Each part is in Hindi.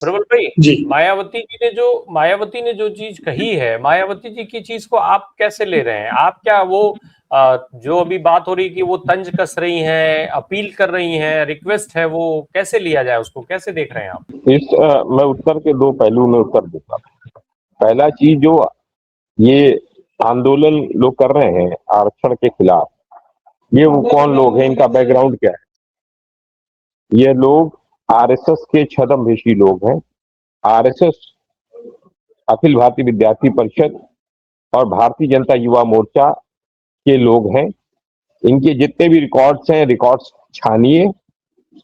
प्रबल भाई जी। मायावती ने जो चीज कही है, मायावती जी की चीज को आप कैसे ले रहे हैं? आप क्या वो जो अभी बात हो रही कि वो तंज कस रही हैं, अपील कर रही हैं, रिक्वेस्ट है, वो कैसे लिया जाए, उसको कैसे देख रहे हैं आप? मैं उत्तर के दो पहलू में उत्तर दूंगा। पहला चीज, जो ये आंदोलन लोग कर रहे हैं आरक्षण के खिलाफ, ये वो कौन लोग हैं, इनका बैकग्राउंड क्या है? ये लोग आरएसएस के छद्मवेशी लोग हैं। आरएसएस, अखिल भारतीय विद्यार्थी परिषद और भारतीय जनता युवा मोर्चा के लोग हैं। इनके जितने भी रिकॉर्ड्स हैं, रिकॉर्ड्स छानिए,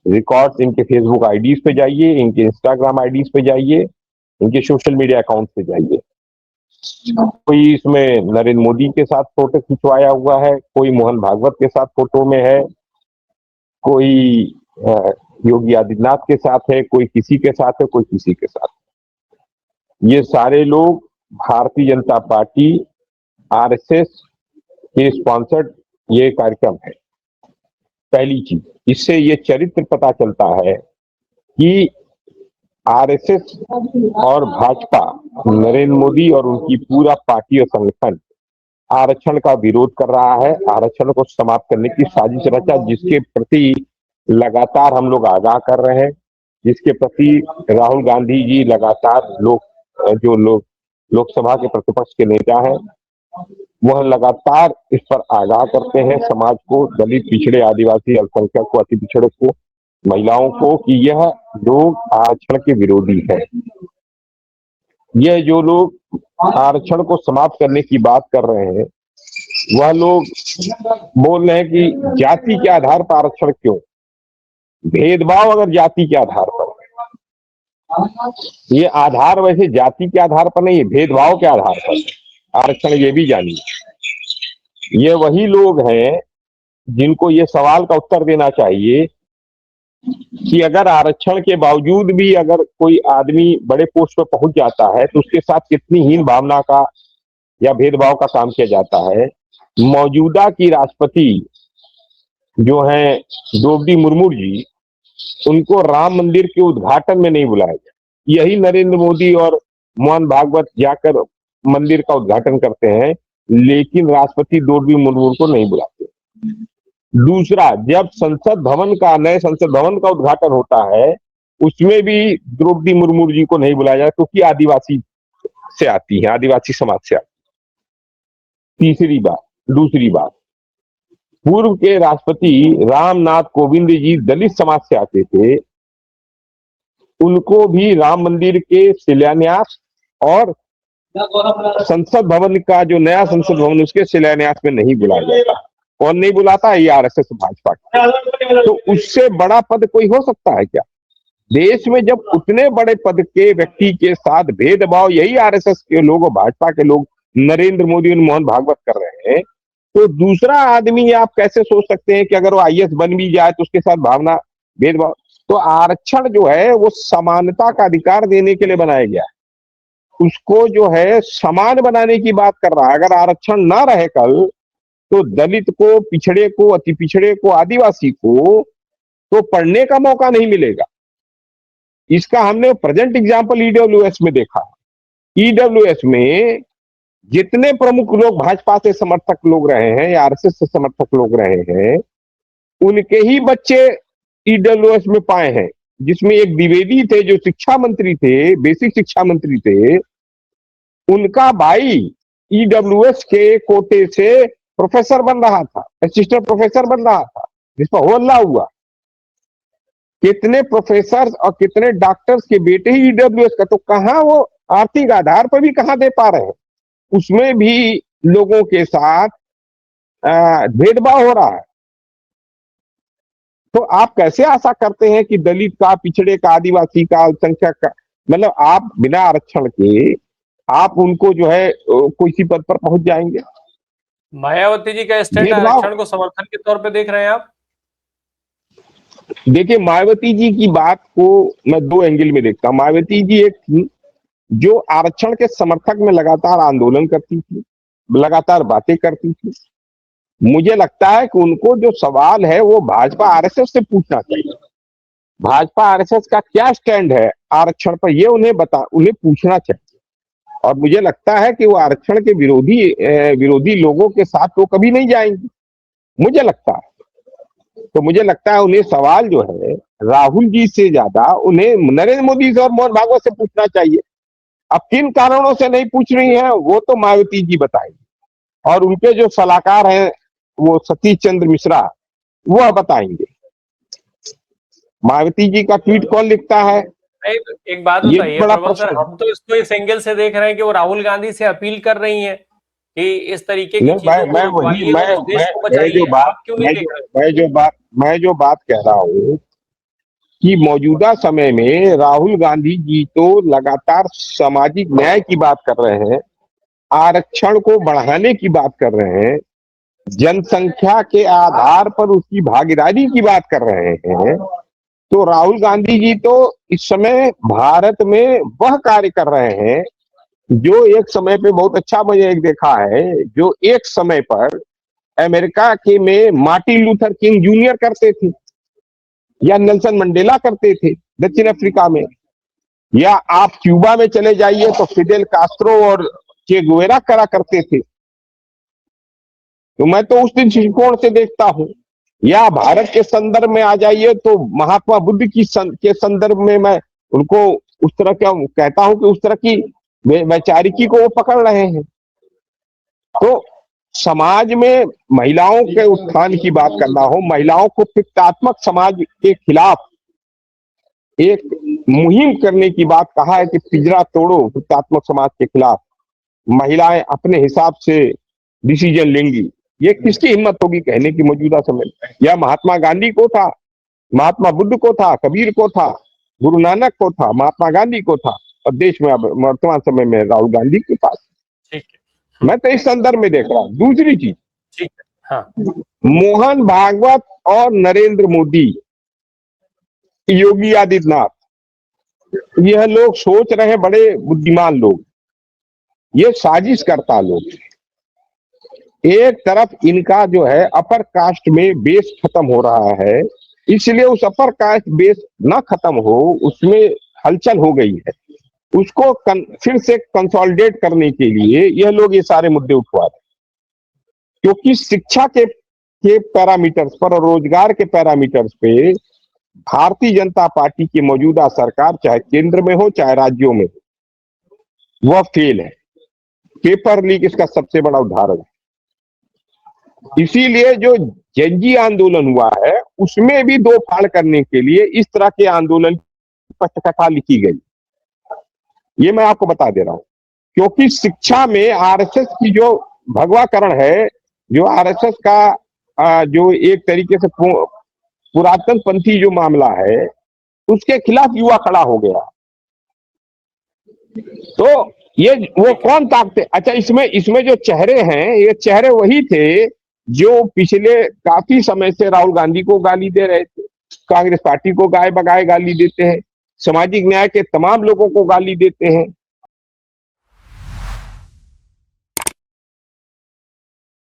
रिकॉर्ड्स इनके फेसबुक आईडीज पे जाइए, इनके इंस्टाग्राम आईडीज पे जाइए, इनके सोशल मीडिया अकाउंट पे जाइए। कोई इसमें नरेंद्र मोदी के साथ फोटो खिंचवाया हुआ है, कोई मोहन भागवत के साथ फोटो में है, कोई योगी आदित्यनाथ के साथ है, कोई किसी के साथ है, कोई किसी के साथ। ये सारे लोग भारतीय जनता पार्टी, आरएसएस के स्पॉन्सर्ड ये कार्यक्रम है। पहली चीज, इससे ये चरित्र पता चलता है कि आरएसएस और भाजपा, नरेंद्र मोदी और उनकी पूरा पार्टी और संगठन आरक्षण का विरोध कर रहा है, आरक्षण को समाप्त करने की साजिश रचा, जिसके प्रति लगातार हम लोग आगाह कर रहे हैं, जिसके प्रति राहुल गांधी जी लगातार लोकसभा के प्रतिपक्ष के नेता हैं, वह लगातार इस पर आगाह करते हैं समाज को, दलित, पिछड़े, आदिवासी, अल्पसंख्यक को, अति पिछड़े को, महिलाओं को, कि यह लोग आरक्षण के विरोधी है। यह जो लोग आरक्षण को समाप्त करने की बात कर रहे हैं, वह लोग बोल रहे हैं कि जाति के आधार पर आरक्षण क्यों? भेदभाव अगर जाति के आधार पर, ये आधार वैसे जाति के आधार पर नहीं है, भेदभाव के आधार पर आरक्षण, ये भी जानिए। ये वही लोग हैं जिनको ये सवाल का उत्तर देना चाहिए कि अगर आरक्षण के बावजूद भी अगर कोई आदमी बड़े पोस्ट पर पहुंच जाता है तो उसके साथ कितनी हीन भावना का या भेदभाव का काम किया जाता है। मौजूदा की राष्ट्रपति जो हैं द्रौपदी मुर्मू जी, उनको राम मंदिर के उद्घाटन में नहीं बुलाया गया। यही नरेंद्र मोदी और मोहन भागवत जाकर मंदिर का उद्घाटन करते हैं, लेकिन राष्ट्रपति द्रौपदी मुर्मू को नहीं बुलाते। दूसरा, जब नए संसद भवन का उद्घाटन होता है, उसमें भी द्रौपदी मुर्मू जी को नहीं बुलाया जाता, क्योंकि आदिवासी से आती है, आदिवासी समाज से आती। दूसरी बात, पूर्व के राष्ट्रपति रामनाथ कोविंद जी दलित समाज से आते थे, उनको भी राम मंदिर के शिलान्यास और संसद भवन का जो नया संसद भवन, उसके शिलान्यास में नहीं बुलाया जाता। कौन नहीं बुलाता है? ये आरएसएस भाजपा का। तो उससे बड़ा पद कोई हो सकता है क्या देश में? जब उतने बड़े पद के व्यक्ति के साथ भेदभाव यही आरएसएस के लोग और भाजपा के लोग, नरेंद्र मोदी और मोहन भागवत कर रहे हैं, तो दूसरा आदमी आप कैसे सोच सकते हैं कि अगर वो आईएएस बन भी जाए तो उसके साथ भावना भेदभाव? तो आरक्षण जो है वो समानता का अधिकार देने के लिए बनाया गया है, उसको जो है समान बनाने की बात कर रहा है। अगर आरक्षण ना रहे कल, तो दलित को, पिछड़े को, अति पिछड़े को, आदिवासी को तो पढ़ने का मौका नहीं मिलेगा। इसका हमने प्रेजेंट एग्जांपल ईडब्ल्यूएस में देखा। ईडब्ल्यूएस में जितने प्रमुख लोग भाजपा से समर्थक लोग रहे हैं या आरएसएस से समर्थक लोग रहे हैं, उनके ही बच्चे ईडब्ल्यूएस में पाए हैं, जिसमें एक द्विवेदी थे जो शिक्षा मंत्री थे, बेसिक शिक्षा मंत्री थे। उनका भाई ईडब्ल्यूएस के कोटे से प्रोफेसर बन रहा था, असिस्टेंट प्रोफेसर बन रहा था, जिस पर होल्ला हुआ। कितने प्रोफेसर और कितने डॉक्टर्स के बेटे ही ईडब्ल्यूएस का, तो कहां वो आर्थिक आधार पर भी कहां दे पा रहे हैं? उसमें भी लोगों के साथ भेदभाव हो रहा है। तो आप कैसे आशा करते हैं कि दलित का, पिछड़े का, आदिवासी का, अल्पसंख्यक का, मतलब आप बिना आरक्षण के आप उनको जो है किसी पद पर पहुंच जाएंगे? मायावती जी का स्टैंड आरक्षण को समर्थन के तौर पे देख रहे हैं आप? देखिए, मायावती जी की बात को मैं दो एंगल में देखता हूं। मायावती जी एक थी जो आरक्षण के समर्थक में लगातार आंदोलन करती थी, लगातार बातें करती थी, मुझे लगता है कि उनको जो सवाल है वो भाजपा आरएसएस से पूछना चाहिए। भाजपा आरएसएस का क्या स्टैंड है आरक्षण पर, ये उन्हें पूछना चाहिए। और मुझे लगता है कि वो आरक्षण के विरोधी लोगों के साथ वो कभी नहीं जाएंगे, मुझे लगता है। तो मुझे लगता है उन्हें सवाल जो है राहुल जी से ज्यादा उन्हें नरेंद्र मोदी से और मोहन भागवत से पूछना चाहिए। अब किन कारणों से नहीं पूछ रही हैं वो तो मायावती जी बताएंगे, और उनके जो सलाहकार हैं वो सतीश चंद्र मिश्रा, वह बताएंगे। मायावती जी का ट्वीट कौन लिखता है, एक बात ये बताइए बड़ा प्रबल सर, प्रश्न है। हम तो इसको इस एंगल से देख रहे हैं कि वो राहुल गांधी से अपील कर रही हैं कि इस तरीके की नहीं, चीजों को रुकवाइए और इस देश को बचाइए। आप क्यों नहीं देख रहे? मैं जो बात कह रहा हूँ कि मौजूदा समय में राहुल गांधी जी तो लगातार सामाजिक न्याय की बात कर रहे हैं, आरक्षण को बढ़ाने की बात कर रहे हैं, जनसंख्या के आधार पर उसकी भागीदारी की बात कर रहे हैं। तो राहुल गांधी जी तो इस समय भारत में वह कार्य कर रहे हैं जो एक समय पे बहुत अच्छा मुझे एक देखा है, जो एक समय पर अमेरिका के में मार्टिन लूथर किंग जूनियर करते थे, या नेल्सन मंडेला करते थे दक्षिण अफ्रीका में, या आप क्यूबा में चले जाइए तो फिडेल कास्ट्रो और चे गुवेरा करा करते थे। तो मैं तो उस दृष्टिकोण से देखता हूं। या भारत के संदर्भ में आ जाइए तो महात्मा बुद्ध के संदर्भ में मैं उनको उस तरह का कहता हूं कि उस तरह की वैचारिकी को वो पकड़ रहे हैं। तो समाज में महिलाओं के उत्थान की बात करना हो, महिलाओं को पितृत्मक समाज के खिलाफ एक मुहिम करने की बात कहा है कि पिंजरा तोड़ो पितृत्मक समाज के खिलाफ, महिलाएं अपने हिसाब से डिसीजन लेंगी। ये किसकी हिम्मत होगी कहने की मौजूदा समय? या महात्मा गांधी को था, महात्मा बुद्ध को था, कबीर को था, गुरु नानक को था, महात्मा गांधी को था, और देश में अब वर्तमान समय में राहुल गांधी के पास। ठीक है, मैं तो इस संदर्भ में देख रहा हूं। दूसरी चीज, ठीक है, हाँ, मोहन भागवत और नरेंद्र मोदी, योगी आदित्यनाथ, यह लोग सोच रहे हैं, बड़े बुद्धिमान लोग, ये साजिश करता लोग। एक तरफ इनका जो है अपर कास्ट में बेस खत्म हो रहा है, इसलिए उस अपर कास्ट बेस ना खत्म हो उसमें हलचल हो गई है, उसको फिर से कंसोलिडेट करने के लिए यह लोग ये सारे मुद्दे उठवा रहे हैं। क्योंकि शिक्षा के पैरामीटर्स पर और रोजगार के पैरामीटर्स पे भारतीय जनता पार्टी की मौजूदा सरकार, चाहे केंद्र में हो चाहे राज्यों में, वह फेल है। पेपर लीक इसका सबसे बड़ा उदाहरण है। इसीलिए जो जनजी आंदोलन हुआ है उसमें भी दो फाड़ करने के लिए इस तरह के आंदोलन की पटकथा लिखी गई, ये मैं आपको बता दे रहा हूं। क्योंकि शिक्षा में आरएसएस की जो भगवाकरण है, जो आरएसएस का जो एक तरीके से पुरातन पंथी जो मामला है, उसके खिलाफ युवा खड़ा हो गया। तो ये वो कौन ताकते? अच्छा, इसमें जो चेहरे हैं, ये चेहरे वही थे जो पिछले काफी समय से राहुल गांधी को गाली दे रहे थे, कांग्रेस पार्टी को गाय बगाए गाली देते हैं, सामाजिक न्याय के तमाम लोगों को गाली देते हैं,